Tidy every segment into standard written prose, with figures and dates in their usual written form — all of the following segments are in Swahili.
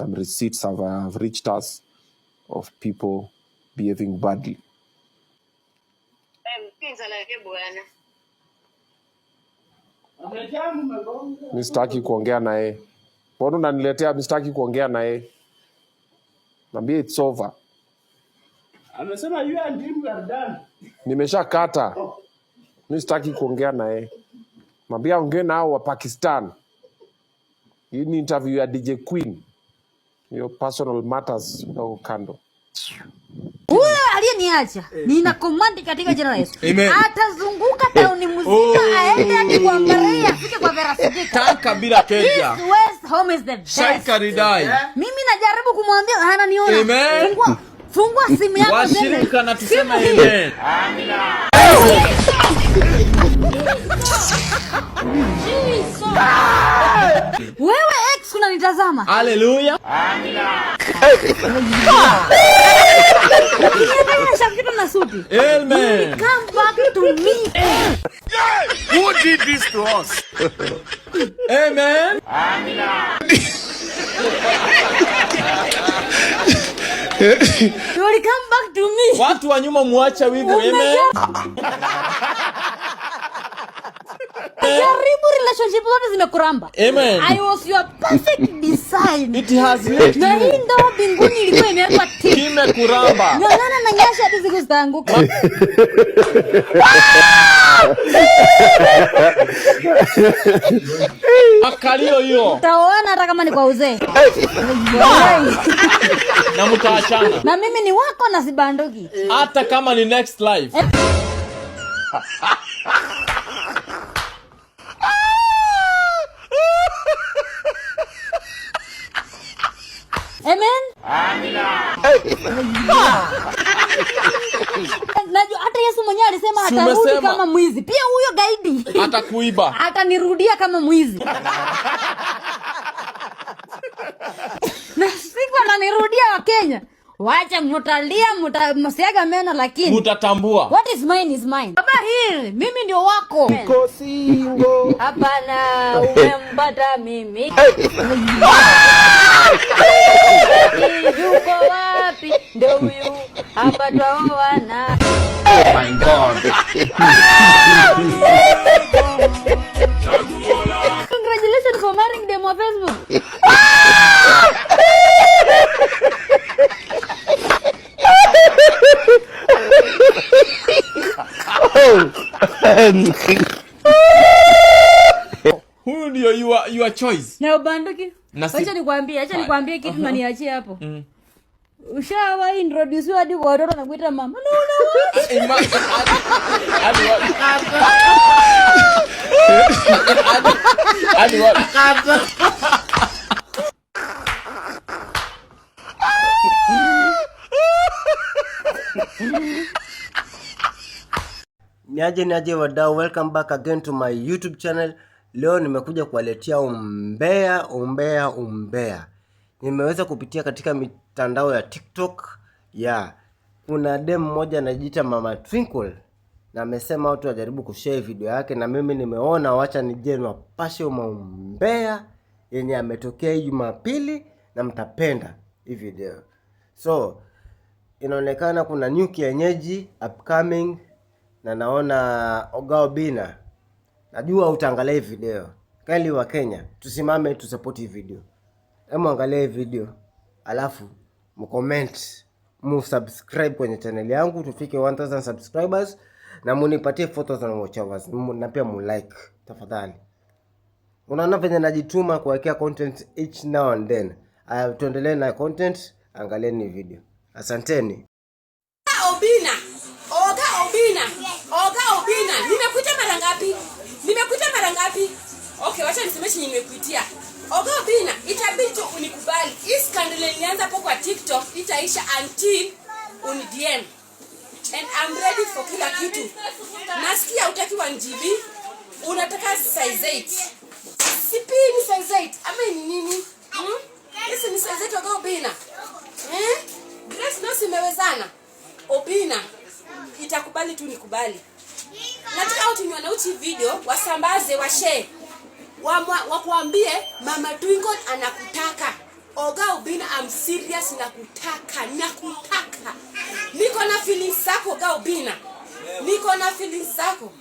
some receipts have reached us of people behaving badly. Mistaki kuongea naye. Mbona unaniletea mistaki kuongea naye? Nambia it's over. Amesema you and him are done. Nimeshakata. Mistaki kuongea naye. Nambia ongea nao wa Pakistan. Hii ni interview ya DJ Queen. Your personal matters au kando. Huyo aliyeniacha nina command katika jina la Yesu. Atazunguka tauni muzika aende akikwambaria afike kwa Verasidika. Tanka bila keja. West home is the best. Shaikaridai. Mimi najaribu kumwambia hana niona. Amen. Fungua simu yako washirika na tuseme amen. Amina. Wewe ex unanitazama. Hallelujah. Amina. Amen. Come back to me. Who did this to us? Amen. Amina. You will come back to me. Watu wa nyuma muacha wivu. Amen. Jaribu relationship zote zimekuramba. Amen. I was your perfect design. It has left you. Na hii ndo mbinguni ilikuwa imewekwa tiki. Kimekuramba. Ngana na nyasha hadi siku zitaanguka. Akalio hiyo. Taona hata kama ni kwa uzee. Na mtaachana. Na mimi ni wako na sibanduki. Hata kama ni next life. Amen. Amina. Najua hata Yesu mwenyewe alisema atarudi kama mwizi. Pia huyo gaidi atakuiba. Atanirudia kama mwizi. Na siku ananirudia wa Kenya. Wacha mutalia msiaga meno lakini mutatambua. What is mine is mine. Baba hili mimi ndio wako. Uko single. Hapana umempata mimi. Yuko wapi ndio huyu hapa twaona. Oh my God. Congratulations for marrying them on Facebook. Who ndio your choice? Na ubanduki. Acha nikwambie kitu na niachie hapo. Ushawa introduce hadi kwa watoto na kuita mama. No. Niaje wadau, welcome back again to my YouTube channel. Leo nimekuja kuwaletea umbea. Nimeweza kupitia katika mitandao ya TikTok. Kuna dem mmoja anajiita Mama Twinkle na amesema watu wajaribu kushare video yake, na mimi nimeona wacha nije niwapashe umbea yenye ametokea Jumapili na mtapenda hii video. So inaonekana kuna new kienyeji upcoming na naona Oga Obinna. Najua utaangalia hii video. Kali wa Kenya, tusimame tu support hii video. Hebu angalia hii video, alafu mcomment, subscribe kwenye channel yangu tufike 1000 subscribers na munipatie photos na watchers na pia like tafadhali. Unaona venye najituma kuwekea content each now and then. Tuendelee na content, angalieni video. Asanteni. Oga Obinna, nimekuita mara ngapi? Okay, wacha niseme chenye nimekuitia. Oga Obinna, itabidi tu unikubali. Hii scandal ilianza hapo kwa TikTok, itaisha until unidm. And I'm ready for kila kitu. Nasikia utaki 1GB, unataka size 8. Sipi ni size 8. Ama ni nini? Hizi ni size 8 Oga Obinna. Dress no simewezana. Obinna, itakubali tu nikubali. Nataka watu wanauchi video, wasambaze, washare. Wakuambie Mama Twinkle anakutaka. Oga Obina, I'm serious, nakutaka. Niko na feelings zako Oga Obina. Niko na feelings zako.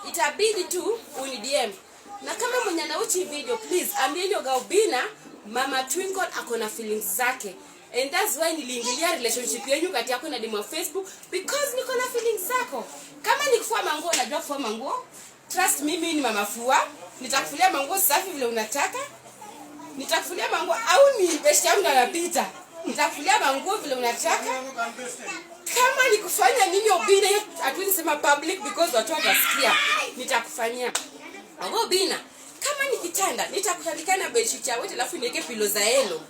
Itabidi tu uni DM. Na kama mwenye anauchi video, please ambieni Oga Obina, Mama Twinkle ako na feelings zake. And that's why niliingilia relationship yenu kati yako na demu wa Facebook, because niko na feelings zako. Kama nikufua manguo, najua kufua manguo. Trust me, mimi ni mama fua. Nitakufulia manguo safi vile unataka. Nitakufulia manguo au ni best yangu anapita. Nitakufulia manguo vile unataka. Kama nikufanya nini Obina, hatuwezi sema public because watu watasikia. Nitakufanyia. Obina, kama nikitanda, nitakutandika na bedsheet ya wote alafu niweke pillow za yellow.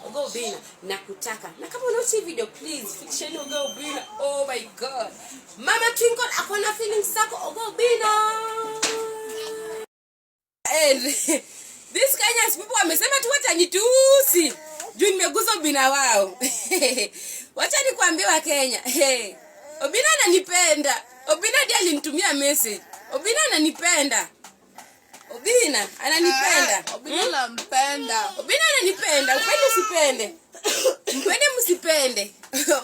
Oga Obina, nakutaka. Na kama unaona video, please fiction Oga Obina. Oh my god. Mama Twinkle akona feelings zako Oga Obina. And this Kenya's people wamesema tu watanitusi. Juu nimeguza Obina wao. Wacha nikwambie wa Kenya. Obina ananipenda. Obina ndiye alinitumia message. Obina ananipenda. Obina ananipenda. Obina nampenda. Obina ananipenda. Upende usipende. Mpende msipende.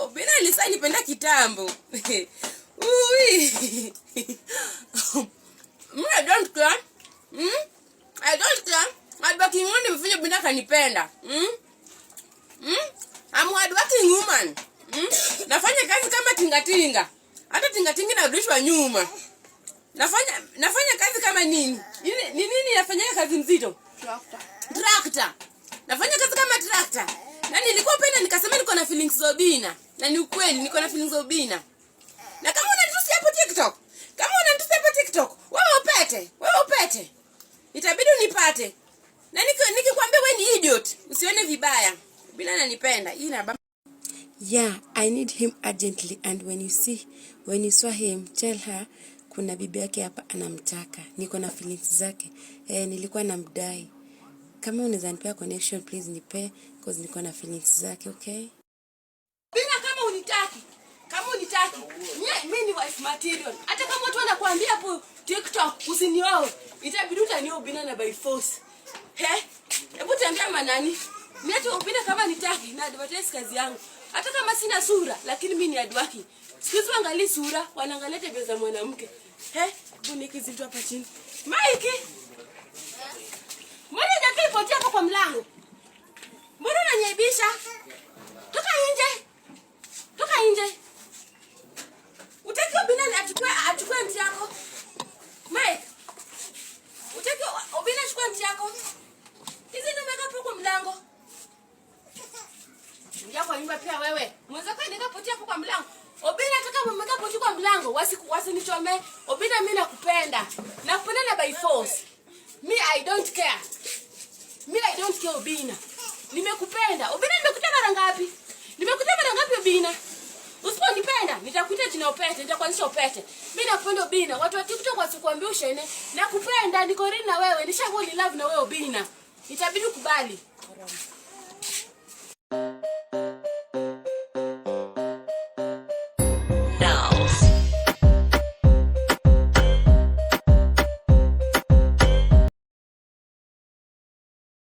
Obina alisanipenda kitambo. Ui. I don't care. I don't care. Hardworking woman nimefanya Obina kanipenda. I'm hardworking woman. Nafanya kazi kama tingatinga. Hata tingatinga narudishwa nyuma. Nafanya kazi kama nini? Nini nafanya kazi mzito? Tractor. Nafanya kazi kama tractor. Na nilikuwa penda nikasema niko na feelings za Obina. Na ni ukweli niko na feelings za Obina. Na kama unanitusi hapo TikTok, wewe upete. Itabidi unipate. Na nikikwambia wewe ni idiot, usione vibaya. Obina ananipenda. Hii na yeah, I need him urgently, and when you saw him, tell her kuna bibi yake hapa anamtaka. Niko na feelings zake. Nilikuwa namdai. Kama unaweza nipea connection, please nipe, because niko na feelings zake, okay? Bina, kama unitaki, mimi ni wife material. Hata kama watu wanakuambia hapo TikTok usinioe, itabidi utanioa Obina na by force. Hebu tembea manani. Mimi hata Obina kama nitaki na advertise kazi yangu. Hata kama sina sura, lakini mimi ni adwaki. Sikizo angalia sura, wanaangalia tabia za mwanamke. Buniki zintu hapa chini. Mike. Mbona hujaki potea hapo kwa mlango? Mbona unaniaibisha? Toka nje. Utaki Obina achukue mti yako? Mike. Utaki Obina achukue mti yako? Hizi ndio umeka hapo kwa mlango. Ndio kwa nyumba pia wewe. Mweza kwa nenda potea hapo kwa mlango. Obina nataka mmeka potea kwa mlango. Wasinichome. Obina mimi nakupenda. Nakupenda na by force. Me I don't care Obina. Nimekupenda. Obina nimekuta mara ngapi Obina? Usiponipenda nitakuita jina Opete, nitakuanzisha Opete. Mimi nakupenda Obina. Watu wa TikTok wasikuambia ushene. Nakupenda, niko ready na wewe. Nishakuwa in love na wewe Obina. Itabidi ukubali.